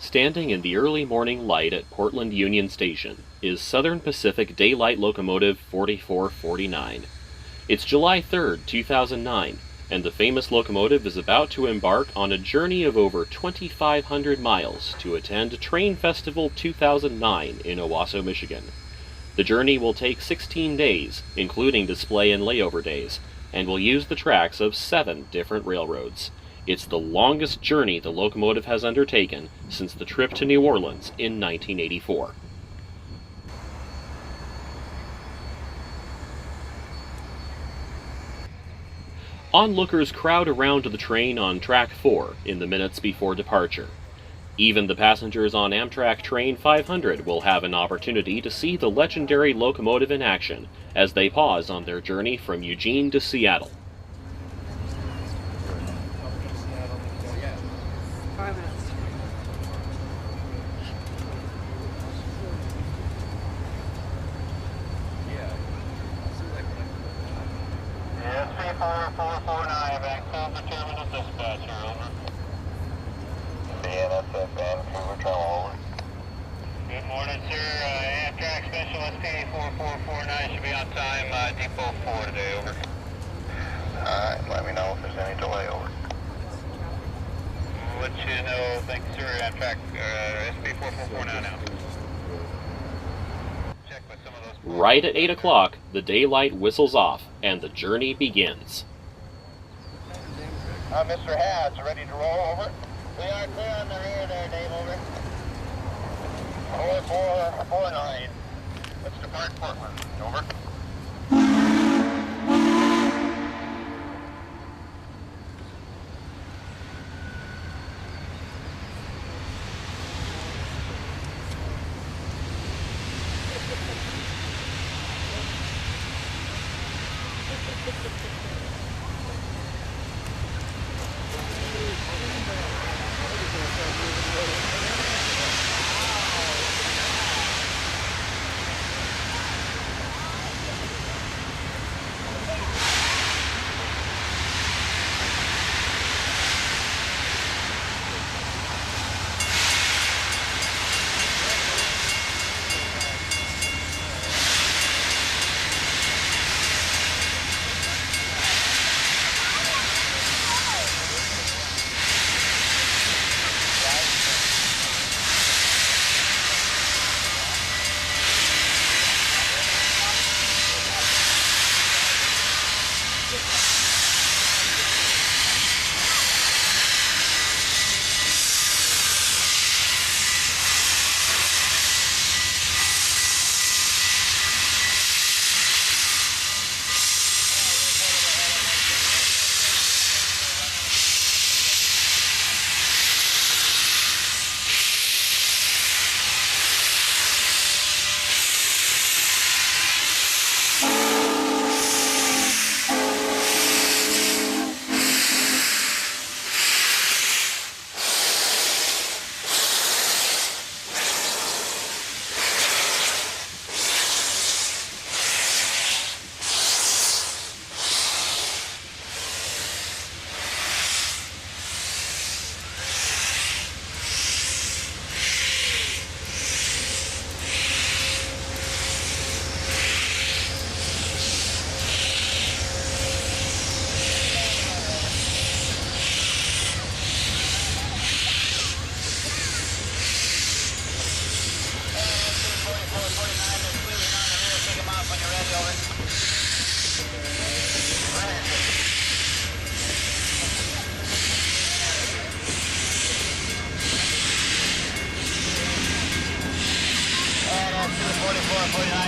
Standing in the early morning light at Portland Union Station is Southern Pacific Daylight Locomotive 4449. It's July 3rd, 2009, and the famous locomotive is about to embark on a journey of over 2,500 miles to attend Train Festival 2009 in Owosso, Michigan. The journey will take 16 days, including display and layover days, and will use the tracks of 7 different railroads. It's the longest journey the locomotive has undertaken since the trip to New Orleans in 1984. Onlookers crowd around the train on Track 4 in the minutes before departure. Even the passengers on Amtrak Train 500 will have an opportunity to see the legendary locomotive in action as they pause on their journey from Eugene to Seattle. SP4449, Vancouver Terminal Dispatcher, over. BNSF Vancouver Terminal, over. Good morning, sir. Amtrak Special SP4449 should be on time, Depot 4 today, over. Alright, let me know if there's any delay, over. Let you know, thank you, sir. Amtrak SP4449 now. Right at 8 o'clock, the daylight whistles off, and the journey begins. Mr. Hatch, ready to roll, over? We are clear on the rear there, Dave, over. 4449. Let's depart Portland, over.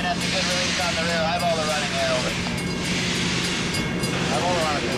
That's a good release on the rear. I have all the running air, over. I have all the running air.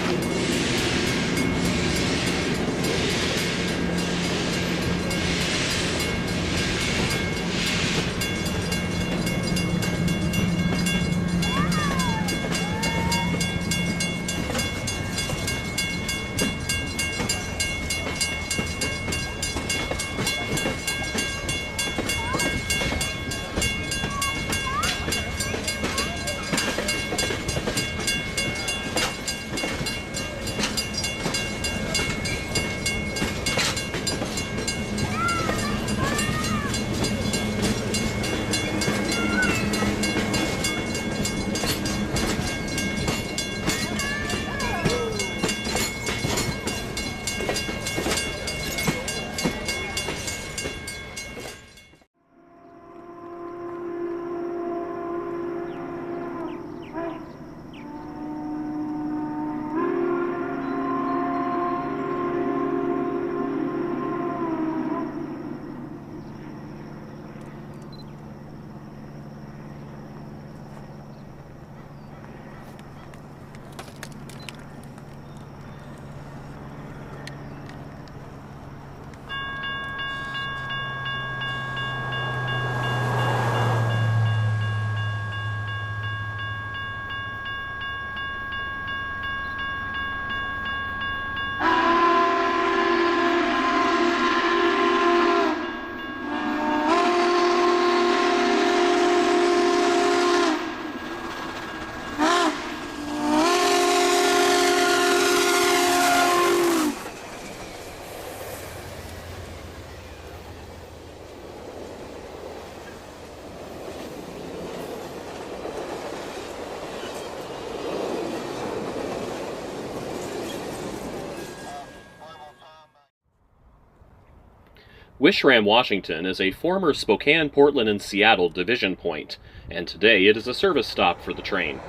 Wishram, Washington is a former Spokane, Portland, and Seattle division point, and today it is a service stop for the train.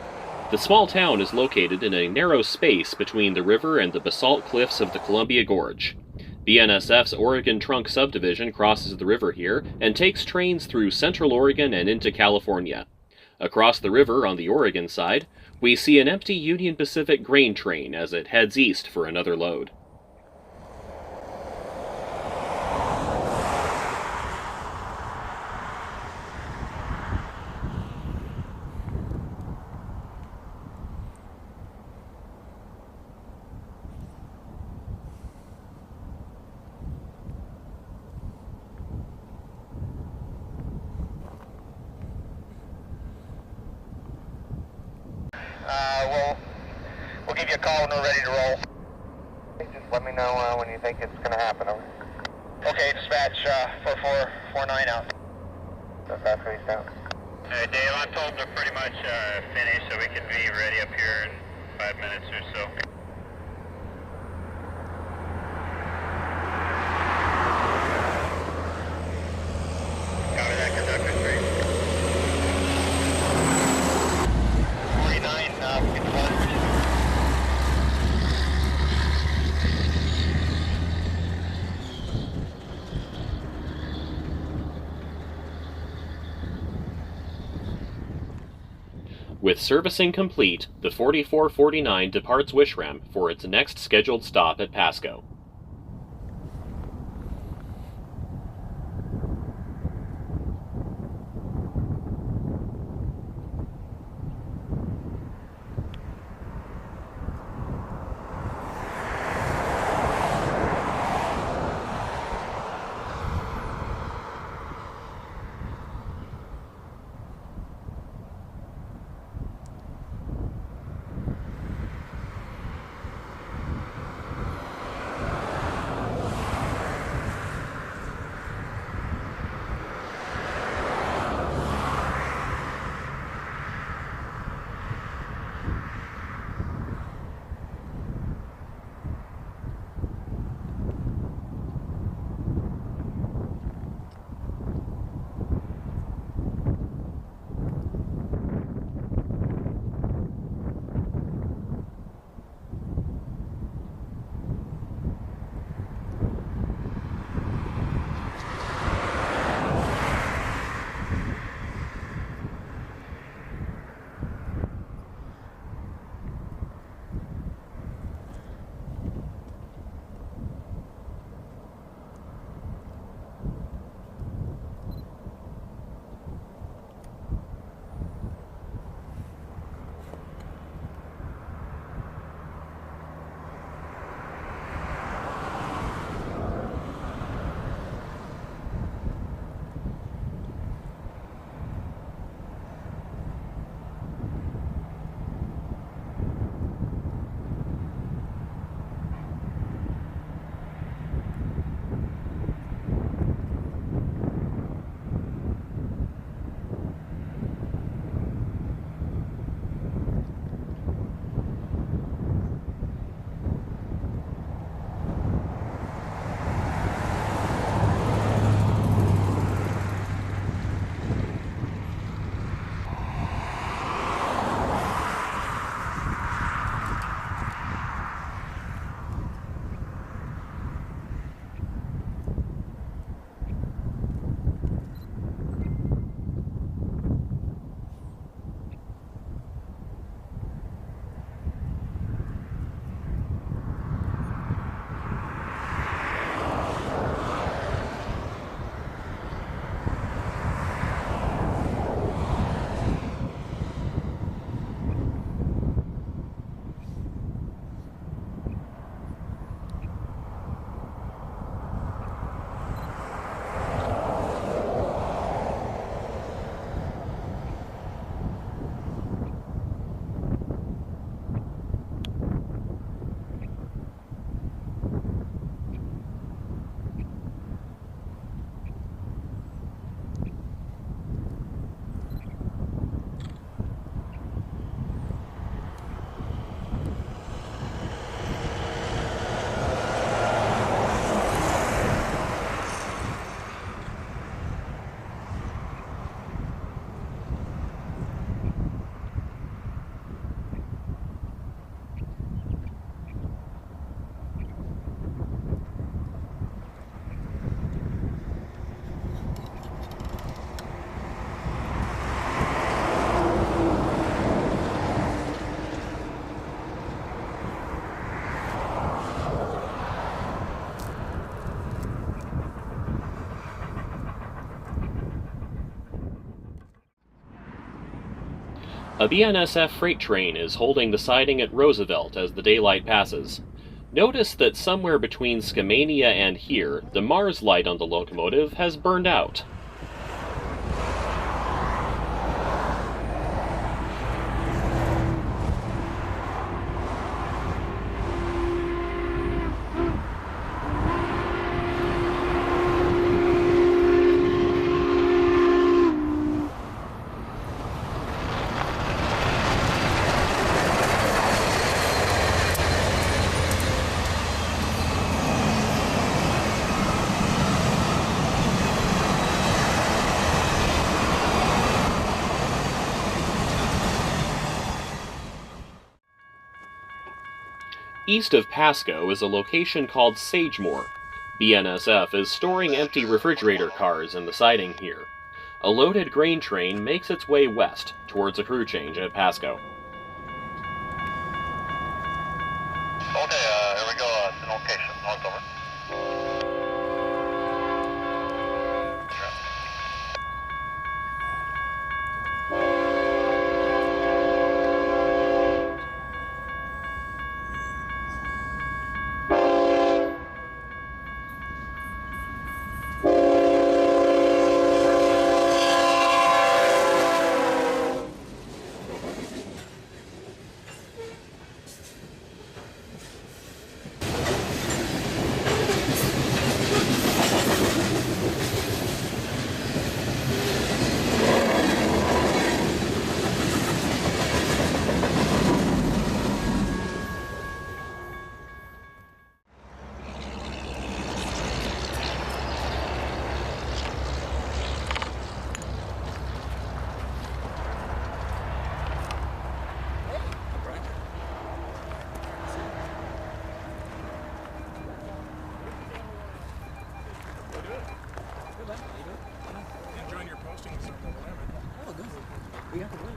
The small town is located in a narrow space between the river and the basalt cliffs of the Columbia Gorge. BNSF's Oregon Trunk Subdivision crosses the river here and takes trains through Central Oregon and into California. Across the river on the Oregon side, we see an empty Union Pacific grain train as it heads east for another load. We'll give you a call when we're ready to roll. Just let me know when you think it's going to happen. Over. Okay, dispatch 4449 out. That's after he's down. Hey, Dave, I'm told they're pretty much finished, so we can be ready up here in 5 minutes or so. Copy that, conductor 3. 49, we get the weather. With servicing complete, the 4449 departs Wishram for its next scheduled stop at Pasco. A BNSF freight train is holding the siding at Roosevelt as the daylight passes. Notice that somewhere between Skamania and here, the Mars light on the locomotive has burned out. East of Pasco is a location called Sagemore. BNSF is storing empty refrigerator cars in the siding here. A loaded grain train makes its way west, towards a crew change at Pasco. Okay, here we go, it's an location, north over. Enjoying your postings or whatever. Oh, good. We got the win.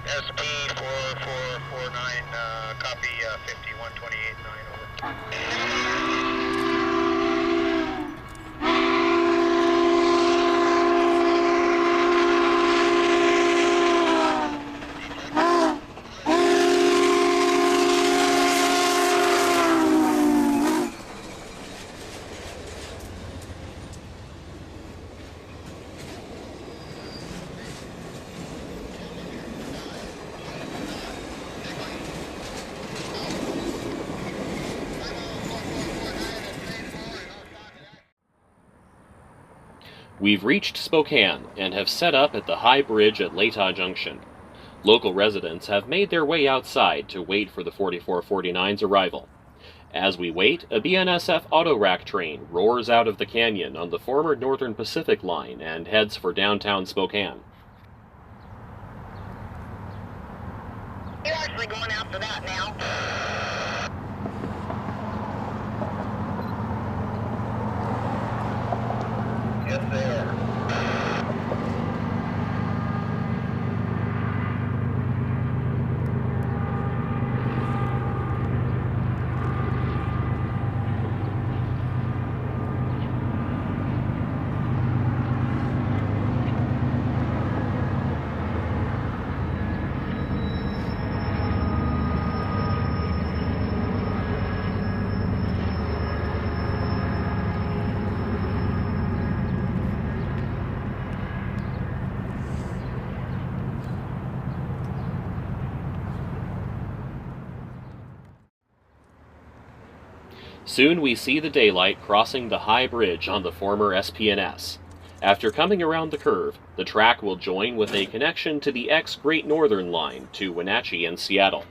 SP 4449, copy 5128.9 over. We've reached Spokane and have set up at the high bridge at Latah Junction. Local residents have made their way outside to wait for the 4449's arrival. As we wait, a BNSF auto rack train roars out of the canyon on the former Northern Pacific line and heads for downtown Spokane. You're actually going after that now. Yes, they are. Soon we see the daylight crossing the high bridge on the former SP&S. After coming around the curve, the track will join with a connection to the ex-Great Northern Line to Wenatchee and Seattle.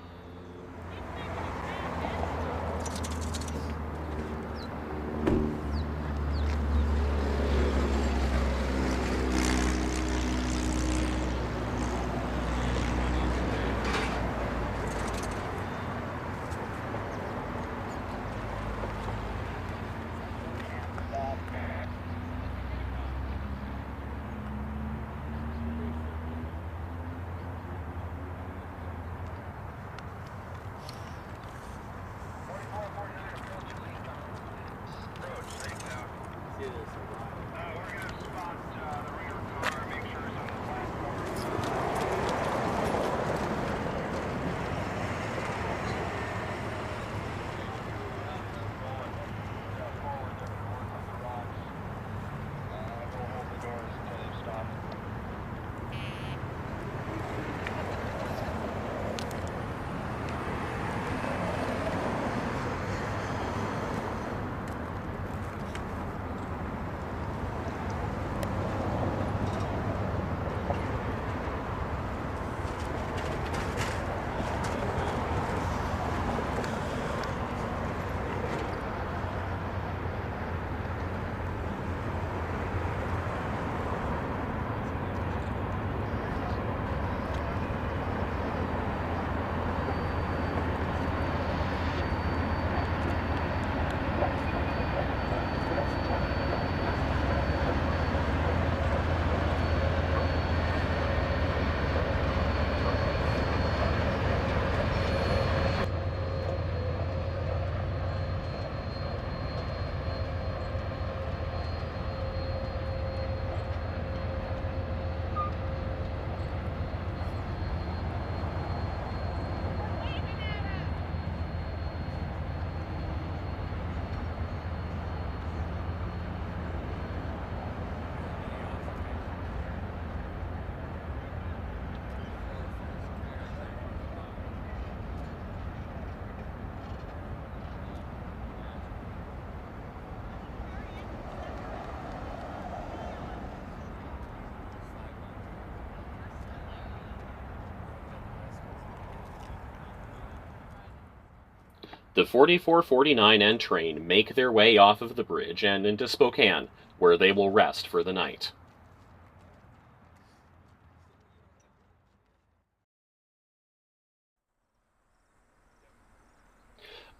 The 4449 and train make their way off of the bridge and into Spokane, where they will rest for the night.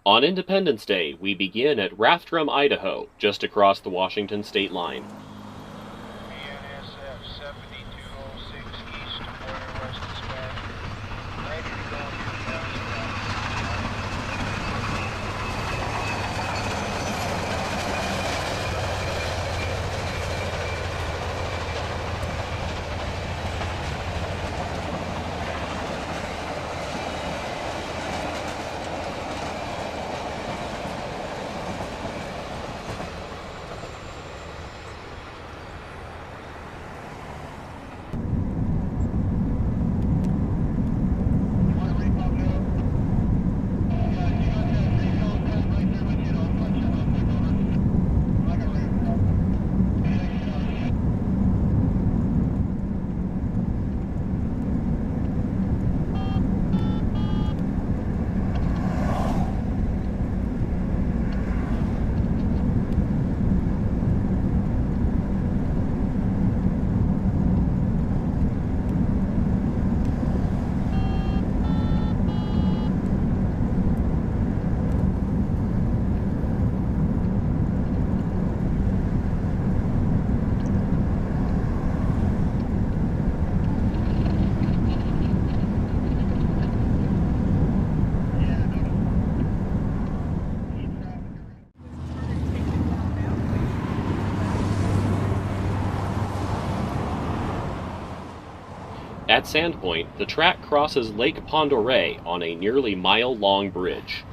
On Independence Day, we begin at Rathdrum, Idaho, just across the Washington state line. BNSF 7206 east, border west of Spanish. Ready to go At Sandpoint, the track crosses Lake Pend Oreille on a nearly mile-long bridge.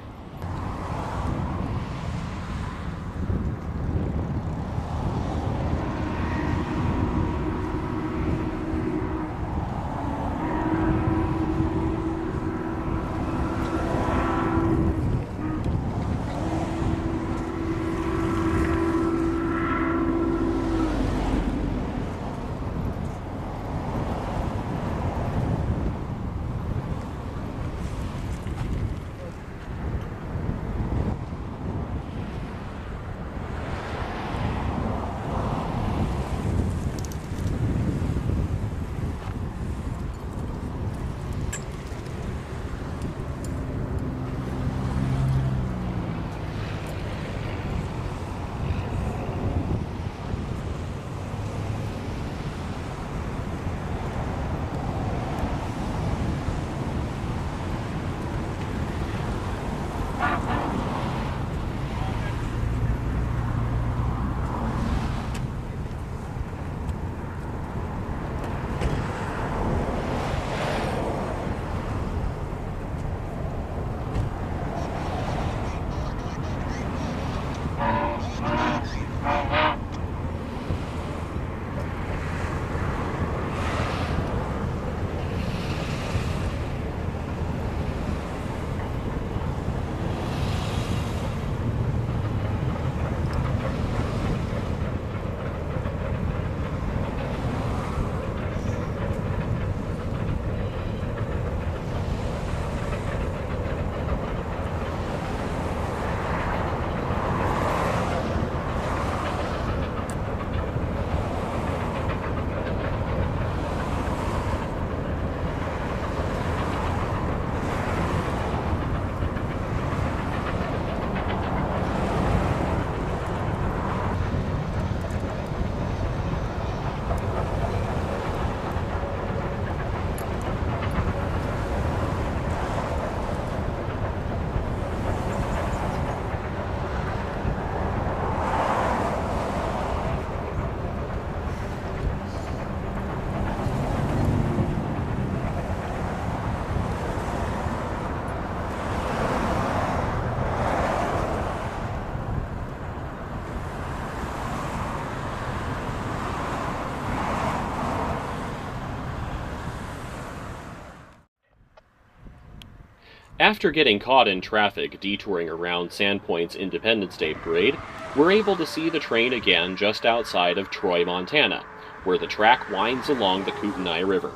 After getting caught in traffic detouring around Sandpoint's Independence Day parade, we're able to see the train again just outside of Troy, Montana, where the track winds along the Kootenai River.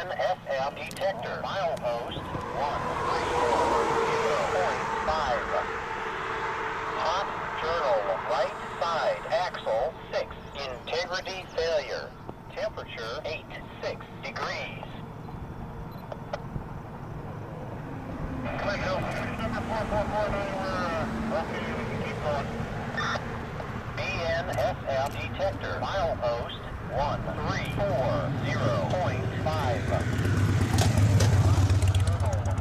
BNSF detector. Milepost 134.5. Hot journal, right side, axle 6. Integrity failure. Temperature 86 degrees. Commercial, number 4449, we're okay, we can keep going. BNSF detector. Milepost 134.5. Journal,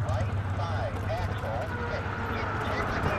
right side, axle 6. Integrity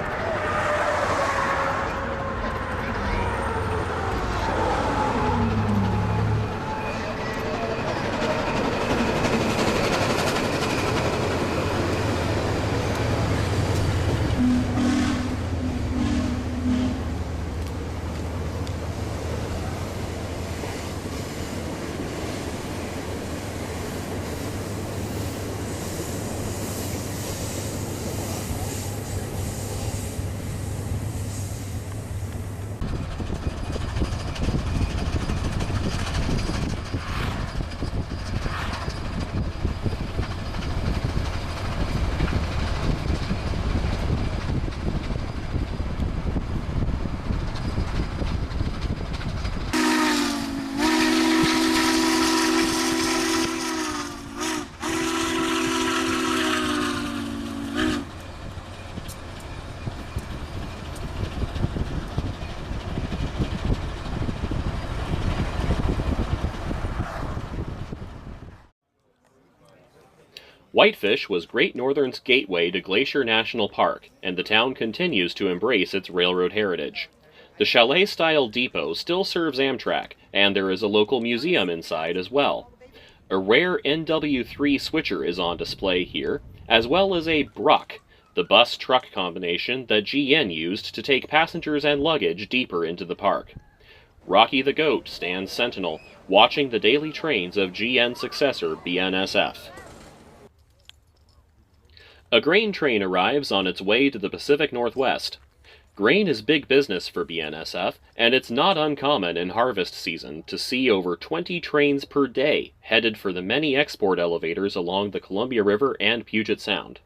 Whitefish was Great Northern's gateway to Glacier National Park, and the town continues to embrace its railroad heritage. The chalet-style depot still serves Amtrak, and there is a local museum inside as well. A rare NW3 switcher is on display here, as well as a Bruck, the bus-truck combination that GN used to take passengers and luggage deeper into the park. Rocky the Goat stands sentinel, watching the daily trains of GN successor BNSF. A grain train arrives on its way to the Pacific Northwest. Grain is big business for BNSF, and it's not uncommon in harvest season to see over 20 trains per day headed for the many export elevators along the Columbia River and Puget Sound.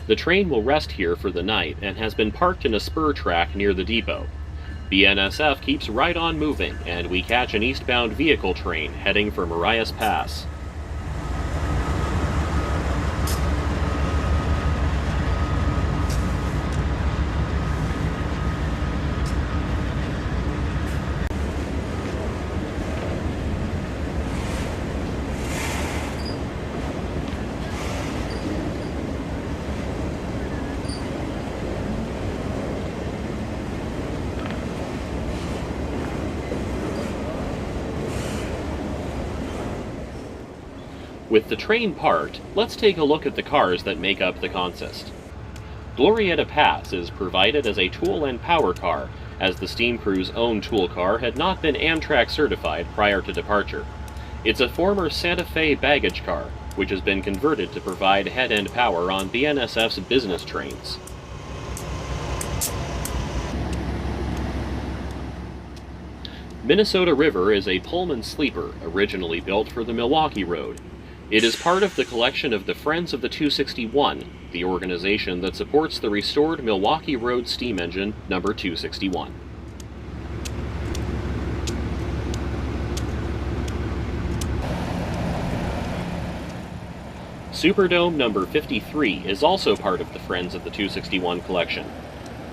The train will rest here for the night and has been parked in a spur track near the depot. BNSF keeps right on moving, and we catch an eastbound vehicle train heading for Marias Pass. With the train parked, let's take a look at the cars that make up the consist. Glorietta Pass is provided as a tool and power car, as the steam crew's own tool car had not been Amtrak certified prior to departure. It's a former Santa Fe baggage car, which has been converted to provide head-end power on BNSF's business trains. Minnesota River is a Pullman sleeper originally built for the Milwaukee Road. It is part of the collection of the Friends of the 261, the organization that supports the restored Milwaukee Road steam engine number 261. Superdome number 53 is also part of the Friends of the 261 collection.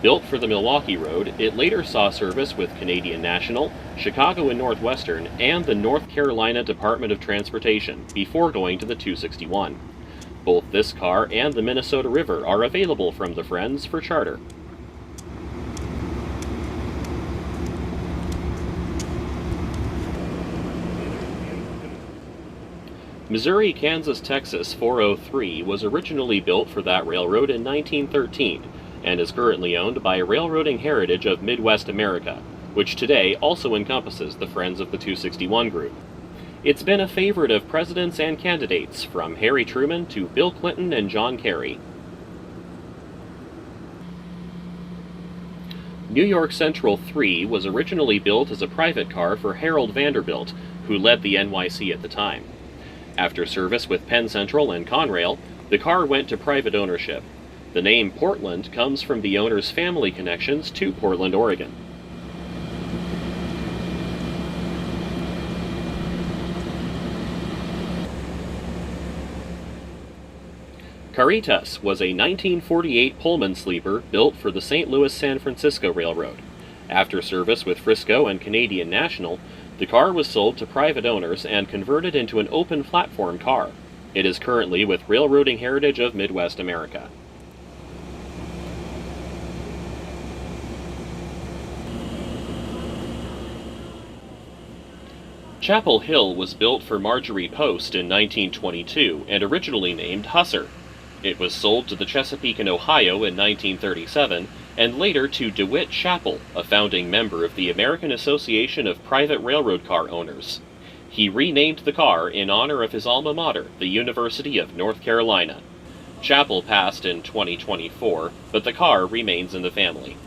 Built for the Milwaukee Road, it later saw service with Canadian National, Chicago and Northwestern, and the North Carolina Department of Transportation before going to the 261. Both this car and the Minnesota River are available from the Friends for charter. Missouri, Kansas, Texas 403 was originally built for that railroad in 1913 and is currently owned by Railroading Heritage of Midwest America, which today also encompasses the Friends of the 261 group. It's been a favorite of presidents and candidates, from Harry Truman to Bill Clinton and John Kerry. New York Central 3 was originally built as a private car for Harold Vanderbilt, who led the NYC at the time. After service with Penn Central and Conrail, the car went to private ownership. The name Portland comes from the owner's family connections to Portland, Oregon. Caritas was a 1948 Pullman sleeper built for the St. Louis-San Francisco Railroad. After service with Frisco and Canadian National, the car was sold to private owners and converted into an open platform car. It is currently with Railroading Heritage of Midwest America. Chapel Hill was built for Marjorie Post in 1922 and originally named Husser. It was sold to the Chesapeake and Ohio in 1937 and later to DeWitt Chapel, a founding member of the American Association of Private Railroad Car Owners. He renamed the car in honor of his alma mater, the University of North Carolina. Chapel passed in 2024, but the car remains in the family.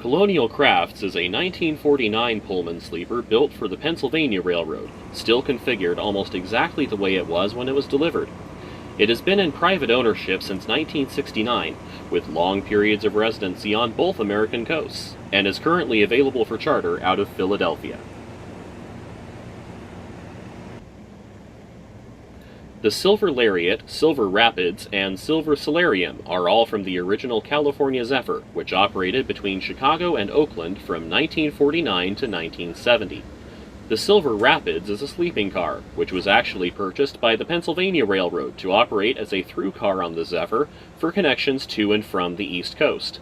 Colonial Crafts is a 1949 Pullman sleeper built for the Pennsylvania Railroad, still configured almost exactly the way it was when it was delivered. It has been in private ownership since 1969, with long periods of residency on both American coasts, and is currently available for charter out of Philadelphia. The Silver Lariat, Silver Rapids, and Silver Solarium are all from the original California Zephyr, which operated between Chicago and Oakland from 1949 to 1970. The Silver Rapids is a sleeping car, which was actually purchased by the Pennsylvania Railroad to operate as a through car on the Zephyr for connections to and from the East Coast.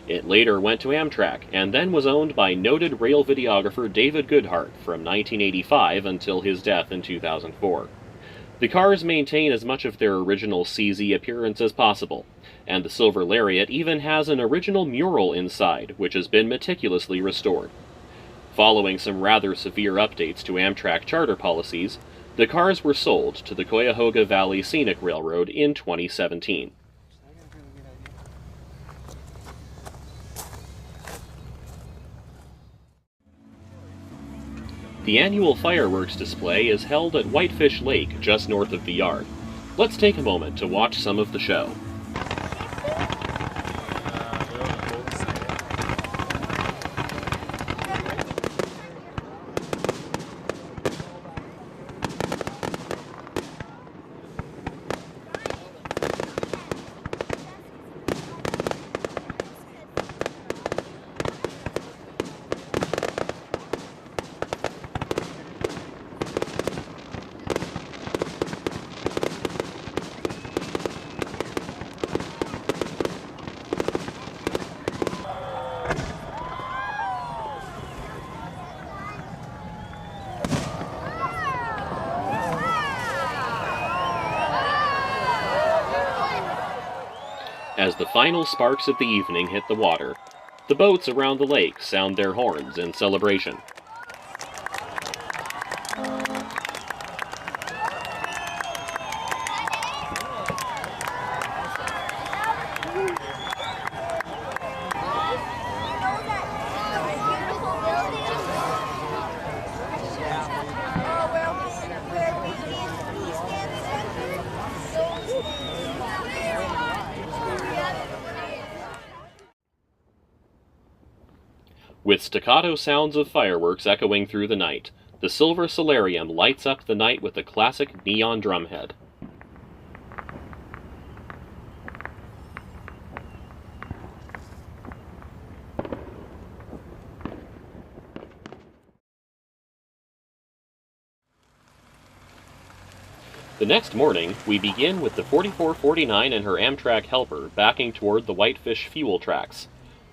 It later went to Amtrak, and then was owned by noted rail videographer David Goodhart from 1985 until his death in 2004. The cars maintain as much of their original CZ appearance as possible, and the Silver Lariat even has an original mural inside, which has been meticulously restored. Following some rather severe updates to Amtrak charter policies, the cars were sold to the Cuyahoga Valley Scenic Railroad in 2017. The annual fireworks display is held at Whitefish Lake, just north of the yard. Let's take a moment to watch some of the show. As the final sparks of the evening hit the water, the boats around the lake sound their horns in celebration. With staccato sounds of fireworks echoing through the night, the Silver Solarium lights up the night with a classic neon drumhead. The next morning, we begin with the 4449 and her Amtrak helper backing toward the Whitefish fuel tracks.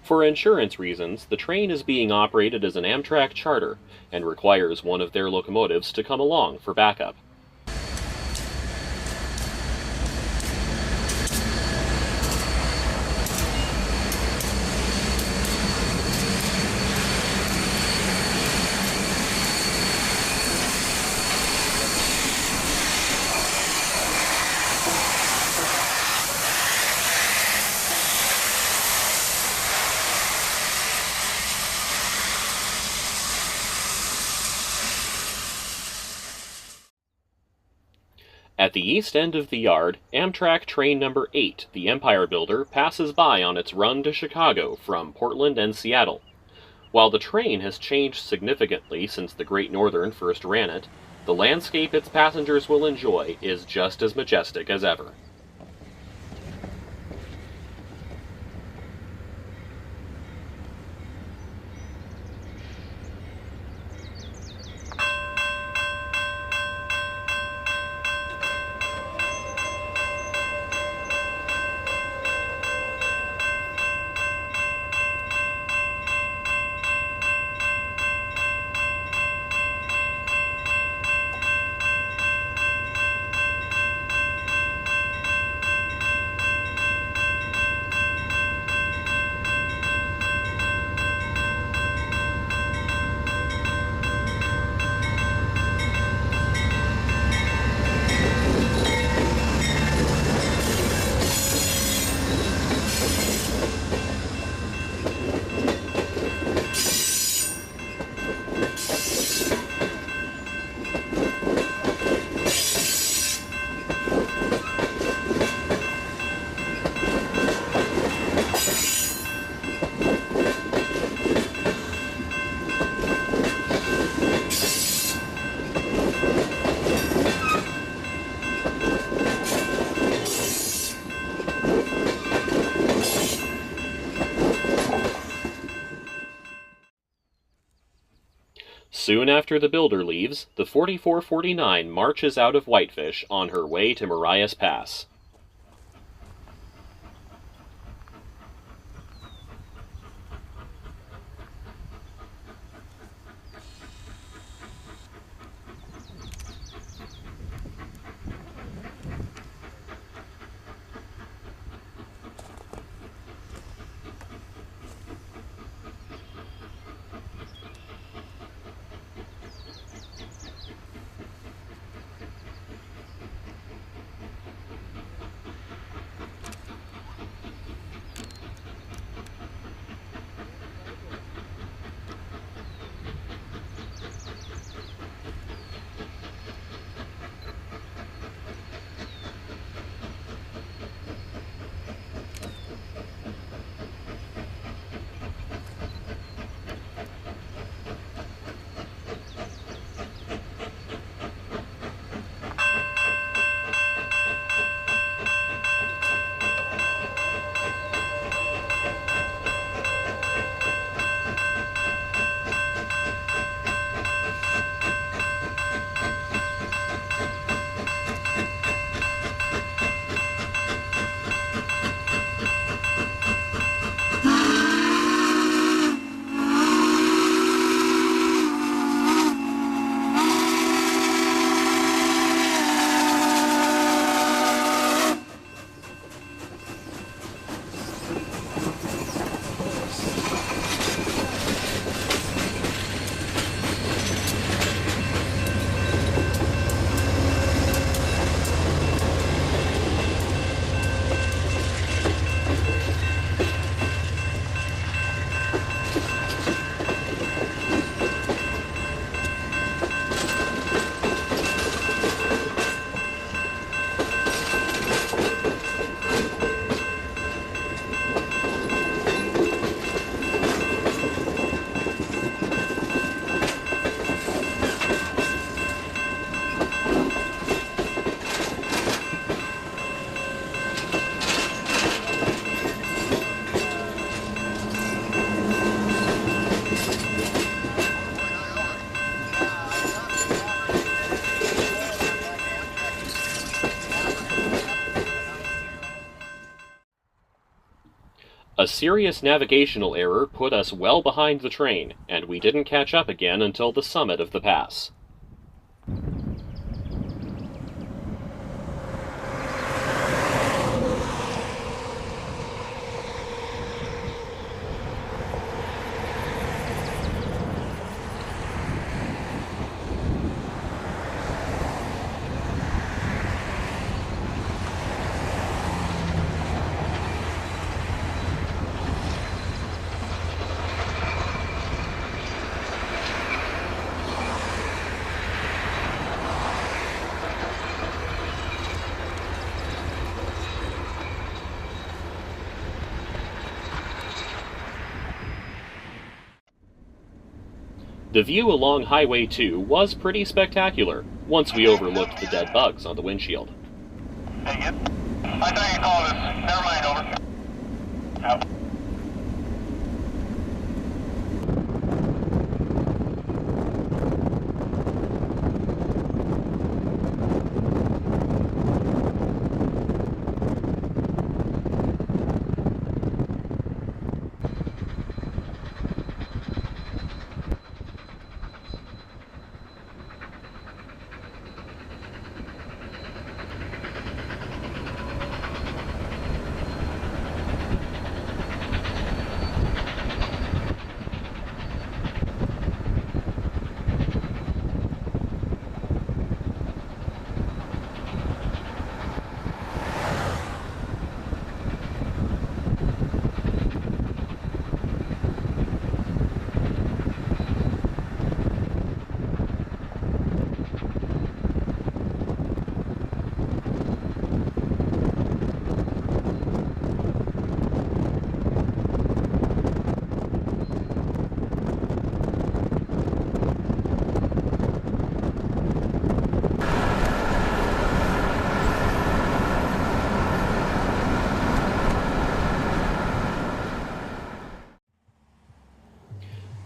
For insurance reasons, the train is being operated as an Amtrak charter and requires one of their locomotives to come along for backup. At the east end of the yard, Amtrak train number 8, the Empire Builder, passes by on its run to Chicago from Portland and Seattle. While the train has changed significantly since the Great Northern first ran it, the landscape its passengers will enjoy is just as majestic as ever. Soon after the builder leaves, the 4449 marches out of Whitefish on her way to Marias Pass. A serious navigational error put us well behind the train, and we didn't catch up again until the summit of the pass. The view along Highway 2 was pretty spectacular, once we overlooked the dead bugs on the windshield. Thank you. I thought you called us. Never mind, over.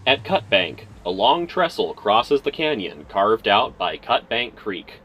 At Cut Bank, a long trestle crosses the canyon carved out by Cut Bank Creek.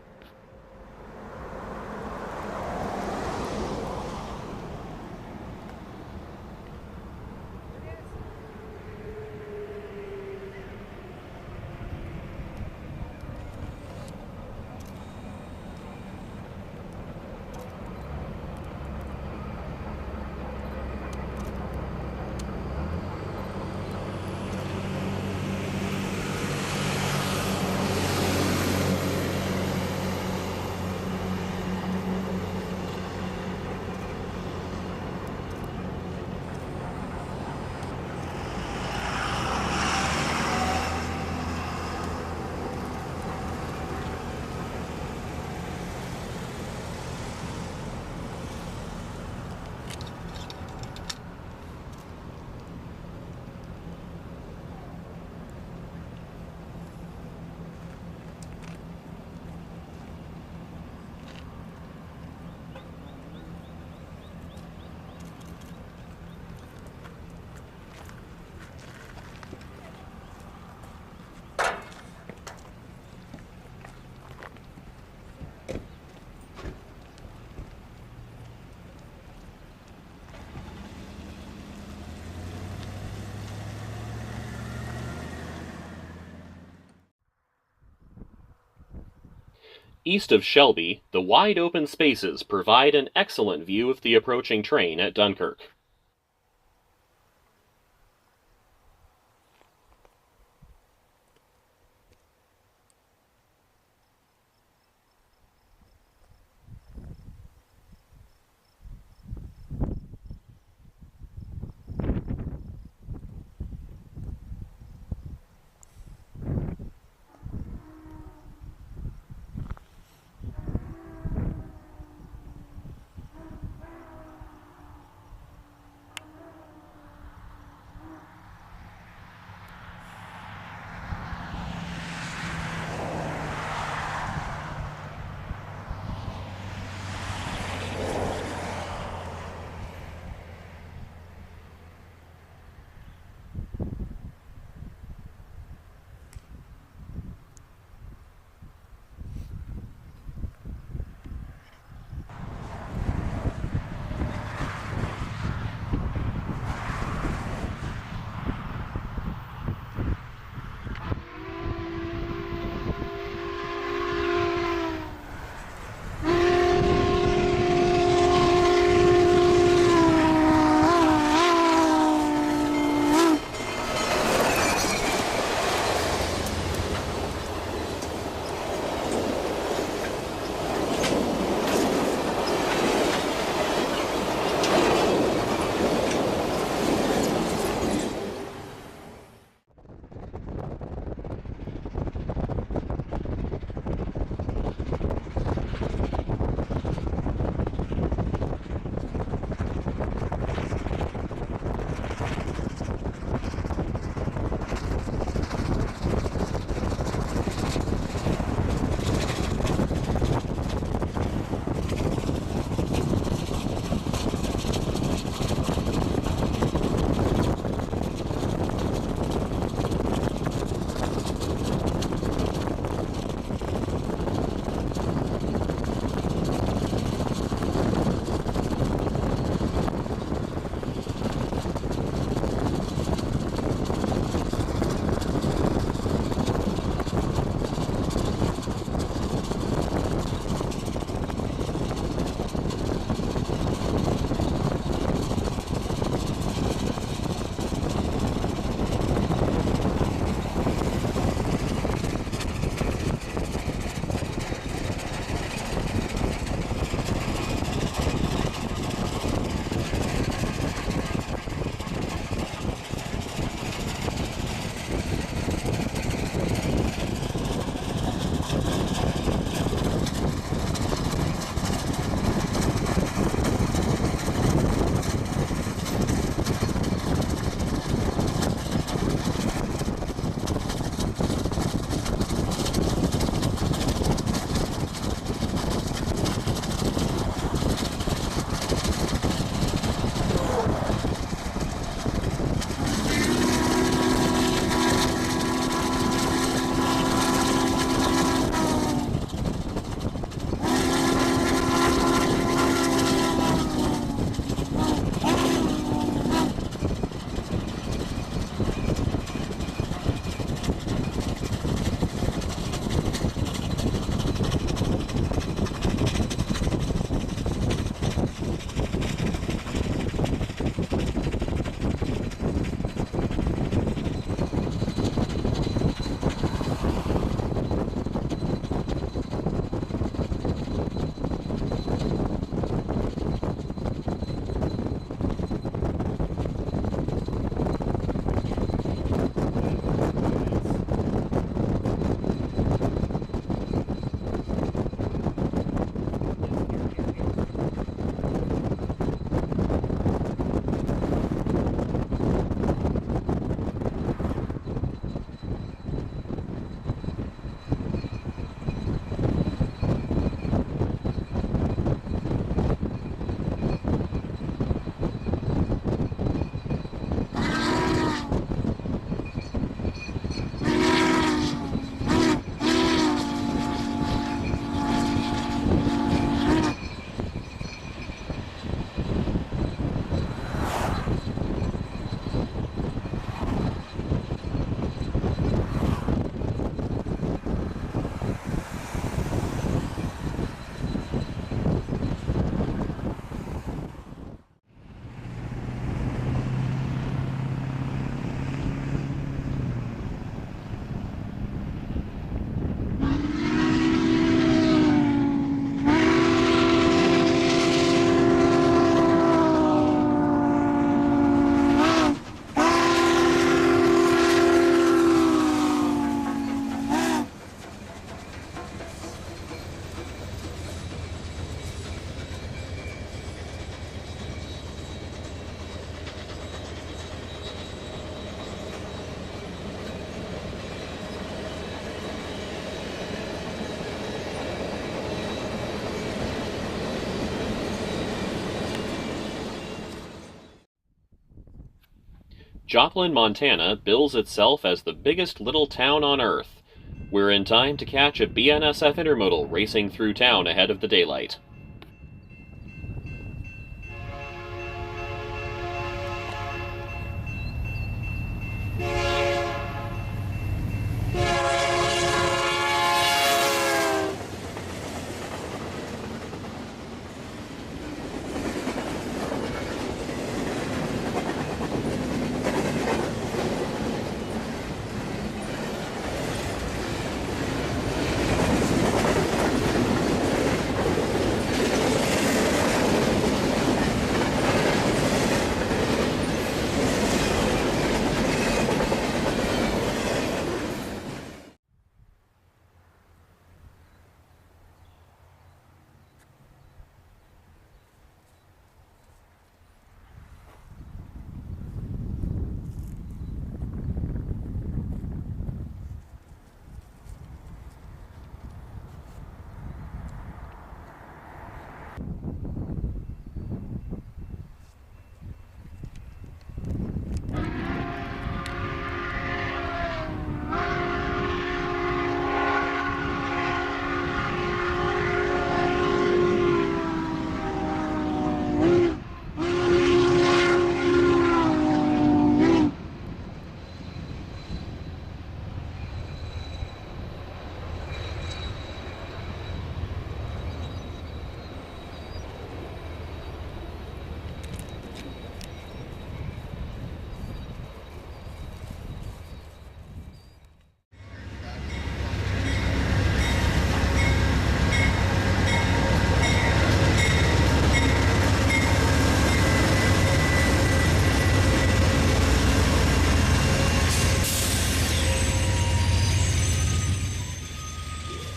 East of Shelby, the wide open spaces provide an excellent view of the approaching train at Dunkirk. Joplin, Montana bills itself as the biggest little town on Earth. We're in time to catch a BNSF intermodal racing through town ahead of the daylight.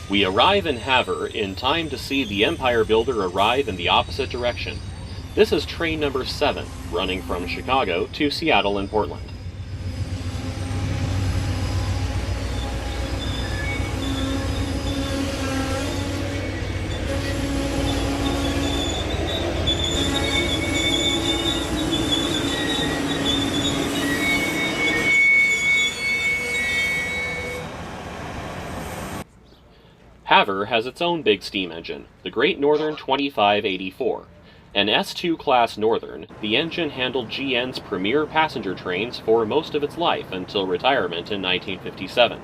We arrive in Havre in time to see the Empire Builder arrive in the opposite direction. This is train number 7, running from Chicago to Seattle and Portland. Havre has its own big steam engine, the Great Northern 2584. An S2 class Northern, the engine handled GN's premier passenger trains for most of its life until retirement in 1957.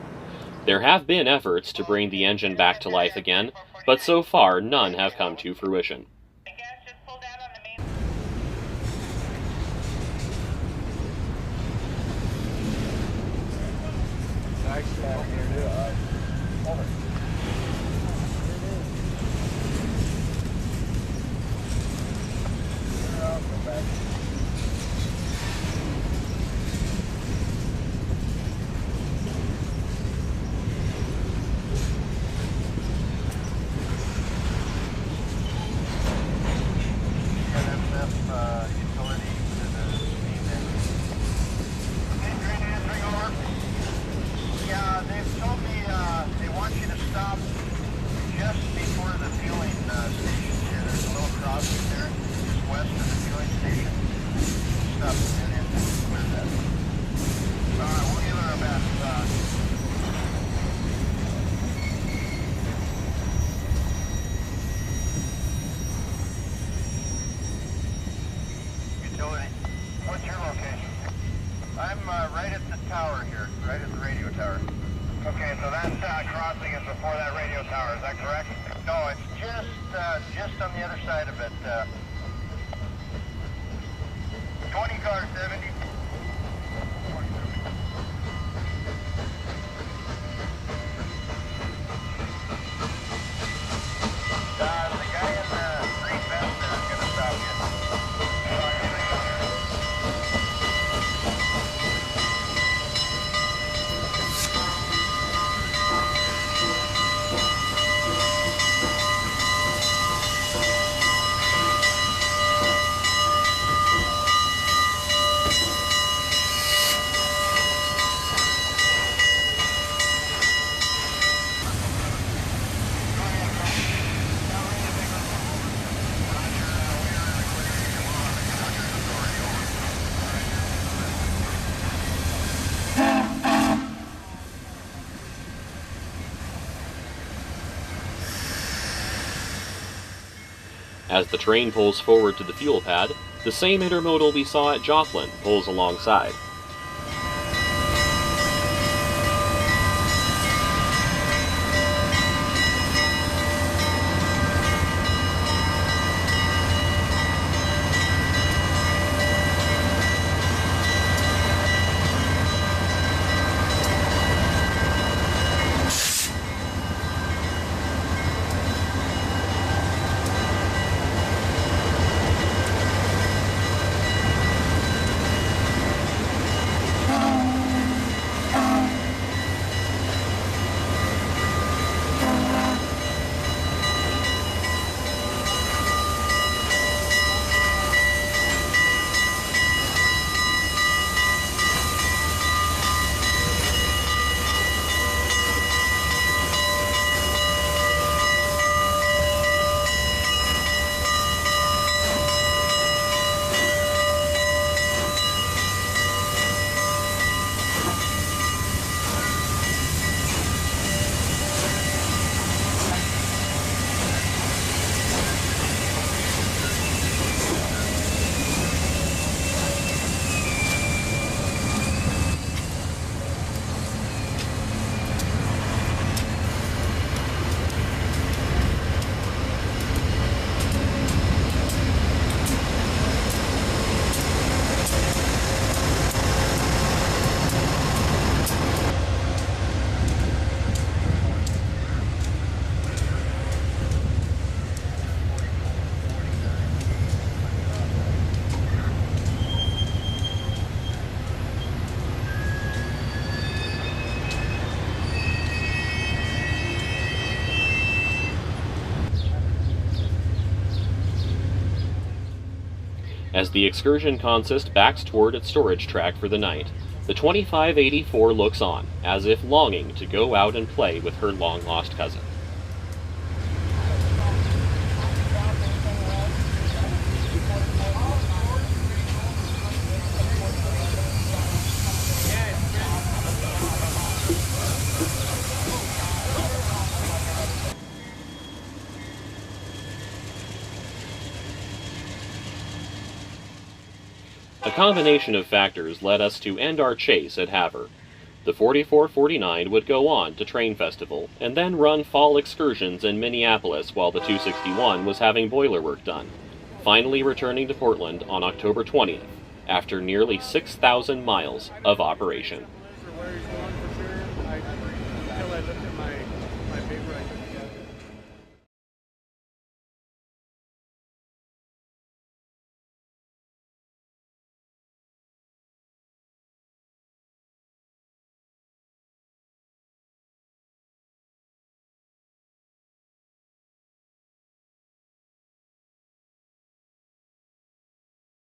There have been efforts to bring the engine back to life again, but so far none have come to fruition. What's your location? I'm right at the tower here, right at the radio tower. Okay, so that crossing is before that radio tower, is that correct? No, it's just on the other side of it. 20 car 70. The guy in the green vest there is going to stop you. As the train pulls forward to the fuel pad, the same intermodal we saw at Joplin pulls alongside. As the excursion consist backs toward its storage track for the night, the 2584 looks on, as if longing to go out and play with her long-lost cousin. A combination of factors led us to end our chase at Havre. The 4449 would go on to Train Festival, and then run fall excursions in Minneapolis while the 261 was having boiler work done, finally returning to Portland on October 20th, after nearly 6,000 miles of operation. Where he's going.